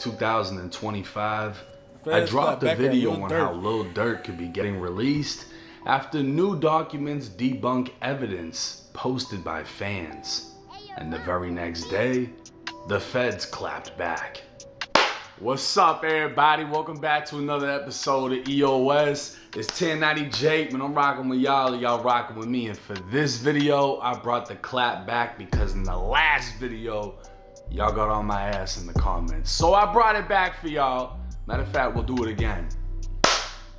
2025, I dropped a video on how Lil Durk could be getting released after new documents debunk evidence posted by fans. And the very next day, the feds clapped back. What's up, everybody? Welcome back to another episode of EOS. It's 1090 Jake, man. I'm rocking with y'all, y'all rocking with me. And for this video, I brought the clap back because in the last video, y'all got on my ass in the comments. So I brought it back for y'all. Matter of fact, we'll do it again.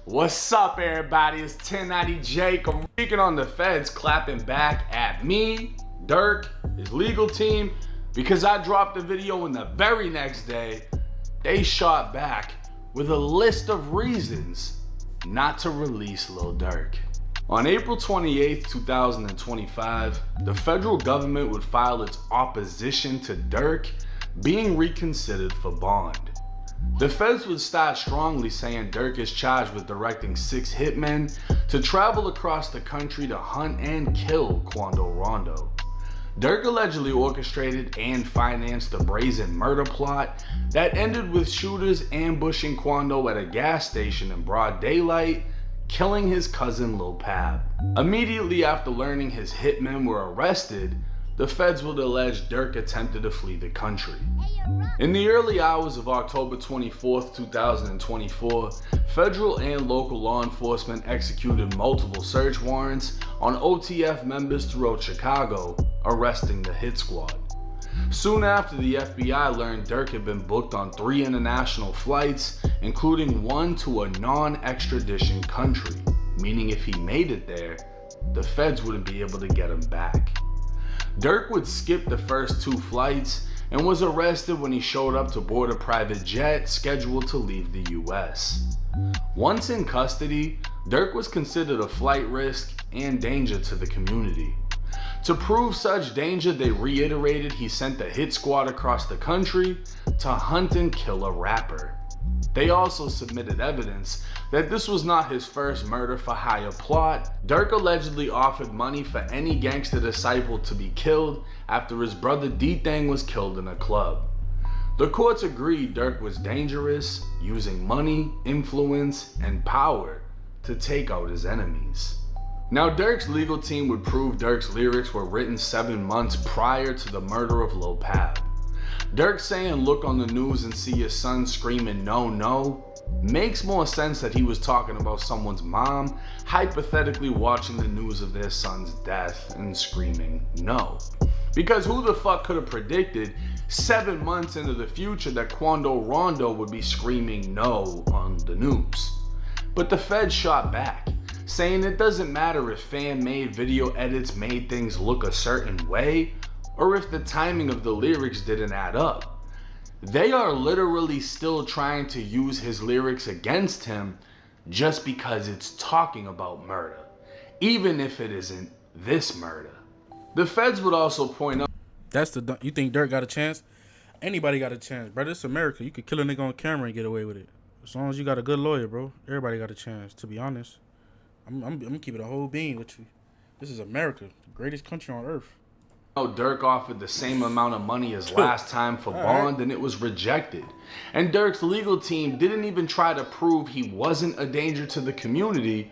What's up, everybody? It's 1090 Jake. I'm speaking on the feds clapping back at me, Durk, his legal team, because I dropped the video and the very next day, they shot back with a list of reasons not to release Lil Durk. On April 28, 2025, the federal government would file its opposition to Durk being reconsidered for bond. The feds would start strongly saying Durk is charged with directing 6 hitmen to travel across the country to hunt and kill Quando Rondo. Durk allegedly orchestrated and financed the brazen murder plot that ended with shooters ambushing Quando at a gas station in broad daylight, killing his cousin Lil Pab. Immediately after learning his hitmen were arrested, the feds would allege Durk attempted to flee the country. In the early hours of October 24, 2024, federal and local law enforcement executed multiple search warrants on OTF members throughout Chicago, arresting the hit squad. Soon after, the FBI learned Durk had been booked on 3 international flights, including one to a non-extradition country, meaning if he made it there, the feds wouldn't be able to get him back. Durk would skip the first 2 flights and was arrested when he showed up to board a private jet scheduled to leave the US. Once in custody, Durk was considered a flight risk and danger to the community. To prove such danger, they reiterated he sent the hit squad across the country to hunt and kill a rapper. They also submitted evidence that this was not his first murder for hire plot. Durk allegedly offered money for any gangster disciple to be killed after his brother D-Thang was killed in a club. The courts agreed Durk was dangerous, using money, influence, and power to take out his enemies. Now, Durk's legal team would prove Durk's lyrics were written 7 months prior to the murder of Lil Pab. Durk saying look on the news and see your son screaming no, no, makes more sense that he was talking about someone's mom hypothetically watching the news of their son's death and screaming no. Because who the fuck could have predicted 7 months into the future that Quando Rondo would be screaming no on the news? But the feds shot back, saying it doesn't matter if fan-made video edits made things look a certain way, or if the timing of the lyrics didn't add up. They are literally still trying to use his lyrics against him just because it's talking about murder, even if it isn't this murder. The feds would also point out, you think Durk got a chance? Anybody got a chance, brother. It's America. You could kill a nigga on camera and get away with it. As long as you got a good lawyer, bro. Everybody got a chance, to be honest. I'm keeping a whole bean with you. This is America, the greatest country on earth. Durk offered the same amount of money as last time for bond and it was rejected. And Durk's legal team didn't even try to prove he wasn't a danger to the community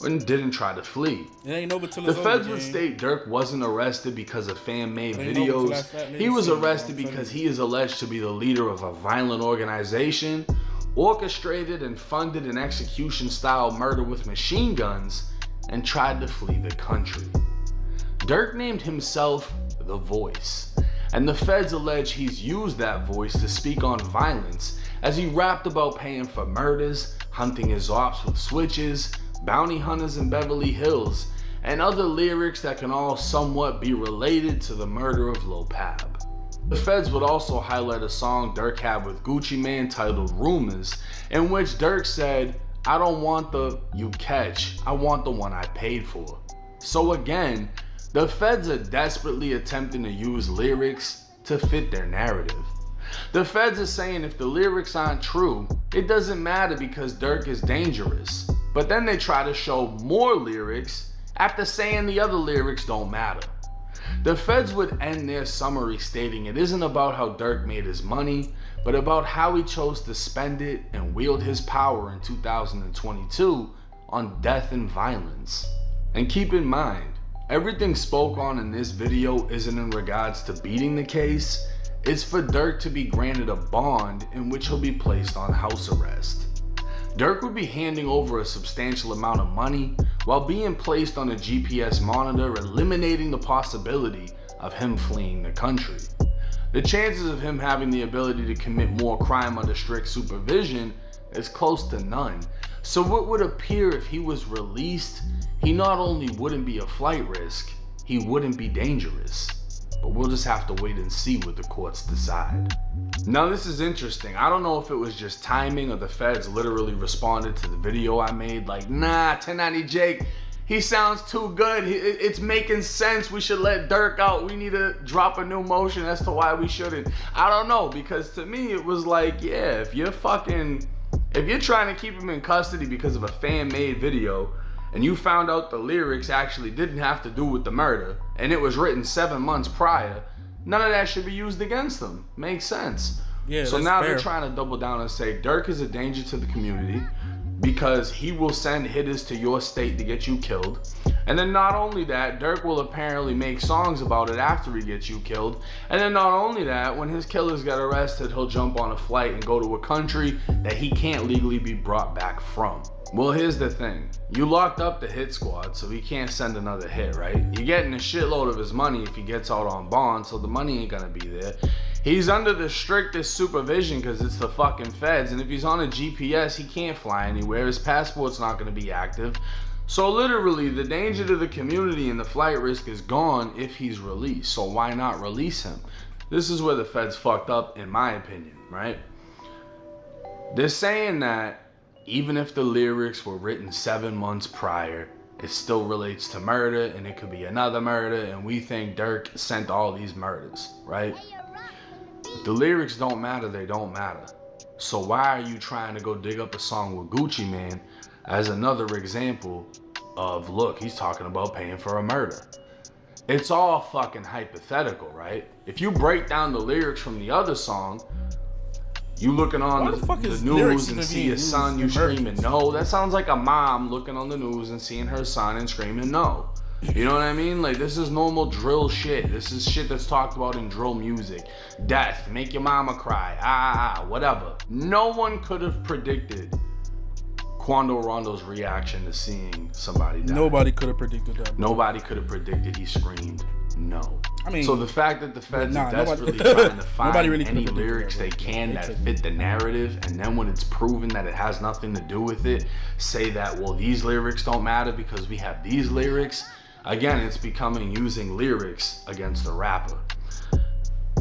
and didn't try to flee. The feds would state Durk wasn't arrested because of fan-made videos. He was arrested because he is alleged to be the leader of a violent organization, orchestrated and funded an execution-style murder with machine guns, and tried to flee the country. Durk named himself The Voice, and the feds allege he's used that voice to speak on violence as he rapped about paying for murders, hunting his ops with switches, bounty hunters in Beverly Hills, and other lyrics that can all somewhat be related to the murder of Lil Pab. The feds would also highlight a song Durk had with Gucci Mane titled Rumors, in which Durk said, "I don't want the you catch, I want the one I paid for." So again, the feds are desperately attempting to use lyrics to fit their narrative. The feds are saying if the lyrics aren't true, it doesn't matter because Durk is dangerous. But then they try to show more lyrics after saying the other lyrics don't matter. The feds would end their summary stating it isn't about how Durk made his money, but about how he chose to spend it and wield his power in 2022 on death and violence. And keep in mind, everything spoke on in this video isn't in regards to beating the case, it's for Durk to be granted a bond in which he'll be placed on house arrest. Durk would be handing over a substantial amount of money while being placed on a GPS monitor, eliminating the possibility of him fleeing the country. The chances of him having the ability to commit more crime under strict supervision is close to none. So what would appear if he was released, he not only wouldn't be a flight risk, he wouldn't be dangerous. But we'll just have to wait and see what the courts decide. Now this is interesting. I don't know if it was just timing or the feds literally responded to the video I made like, nah, 1090 Jake, he sounds too good. It's making sense. We should let Durk out. We need to drop a new motion as to why we shouldn't. I don't know, because to me it was like, yeah, if you're trying to keep him in custody because of a fan-made video, and you found out the lyrics actually didn't have to do with the murder, and it was written 7 months prior, none of that should be used against them. Makes sense. Yeah, so now fair. They're trying to double down and say Durk is a danger to the community because he will send hitters to your state to get you killed. And then not only that, Durk will apparently make songs about it after he gets you killed. And then not only that, when his killers get arrested, he'll jump on a flight and go to a country that he can't legally be brought back from. Well, here's the thing. You locked up the hit squad, so he can't send another hit, right? You're getting a shitload of his money if he gets out on bond, so the money ain't gonna be there. He's under the strictest supervision because it's the fucking feds, and if he's on a GPS, he can't fly anywhere. His passport's not gonna be active. So literally, the danger to the community and the flight risk is gone if he's released. So why not release him? This is where the feds fucked up, in my opinion, right? They're saying that even if the lyrics were written 7 months prior, it still relates to murder, and it could be another murder, and we think Durk sent all these murders, right? If the lyrics don't matter, they don't matter. So why are you trying to go dig up a song with Gucci Mane as another example of, look, he's talking about paying for a murder? It's all fucking hypothetical, right? If you break down the lyrics from the other song, you looking on the news and see your son, you screaming no. That sounds like a mom looking on the news and seeing her son and screaming no. You know what I mean? Like, this is normal drill shit. This is shit that's talked about in drill music. Death, make your mama cry, whatever. No one could have predicted Quando Rondo's reaction to seeing somebody die. Nobody could have predicted that. Nobody could have predicted he screamed no. I mean, so the fact that the feds are desperately trying to find any lyrics they can that fit the narrative, and then when it's proven that it has nothing to do with it, say that, well, these lyrics don't matter because we have these lyrics. Again, it's becoming using lyrics against the rapper.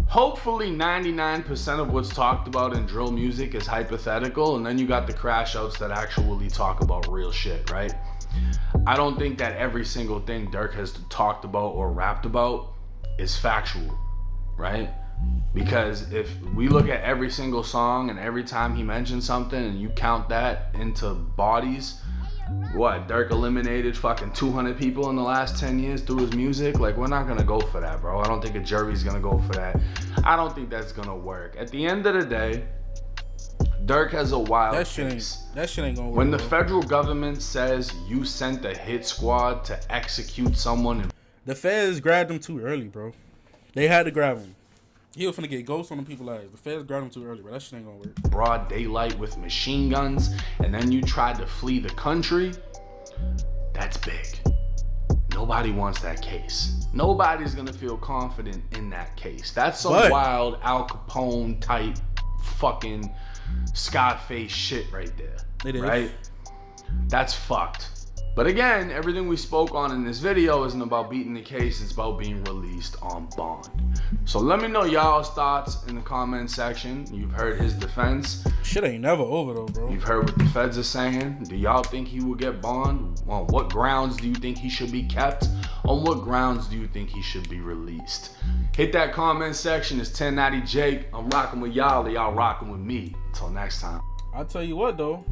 Hopefully 99% of what's talked about in drill music is hypothetical, and then you got the crash outs that actually talk about real shit, right? I don't think that every single thing Durk has talked about or rapped about is factual, right? Because if we look at every single song and every time he mentions something and you count that into bodies, what, Durk eliminated fucking 200 people in the last 10 years through his music? Like, we're not gonna go for that, bro. I don't think a jury's gonna go for that. I don't think that's gonna work. At the end of the day, Durk has a wild case. That shit ain't gonna work. When the federal government says you sent a hit squad to execute someone, the feds grabbed him too early, bro. They had to grab him. He was finna get ghosts on them people's eyes. The feds grabbed him too early, bro. That shit ain't gonna work. Broad daylight with machine guns, and then you tried to flee the country, that's big. Nobody wants that case. Nobody's gonna feel confident in that case. That's some wild Al Capone type fucking Scarface shit right there. It is. Right? That's fucked. But again, everything we spoke on in this video isn't about beating the case, it's about being released on bond. So let me know y'all's thoughts in the comment section. You've heard his defense. Shit ain't never over though, bro. You've heard what the feds are saying. Do y'all think he will get bond? On what grounds do you think he should be kept? On what grounds do you think he should be released? Hit that comment section. It's 1090 Jake. I'm rocking with y'all, y'all rocking with me. Until next time. I'll tell you what though,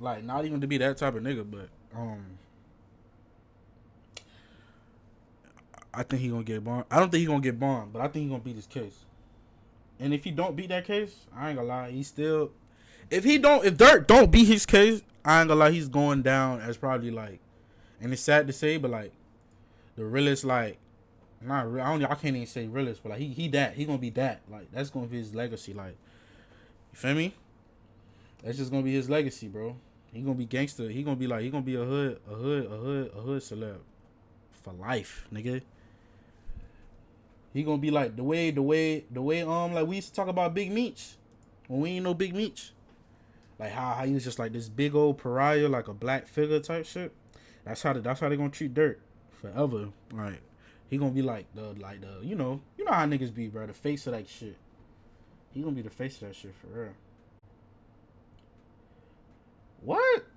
like, not even to be that type of nigga, but I think he gonna get bond. I don't think he gonna get bond, but I think he gonna beat his case. And if he don't beat that case, I ain't gonna lie, he still. If Durk don't beat his case, I ain't gonna lie, he's going down as probably like, and it's sad to say, but like, the realest like, not real. I can't even say realest, but like he gonna be that. Like that's gonna be his legacy. Like, you feel me? That's just gonna be his legacy, bro. He gonna be gangster. He gonna be a hood celeb for life, nigga. He gonna be like the way like we used to talk about Big Meech when we ain't no Big Meech. Like how he was just like this big old pariah, like a black figure type shit. That's how they gonna treat Durk forever. Like he gonna be like the you know how niggas be, bro. The face of that shit. He gonna be the face of that shit for real. What?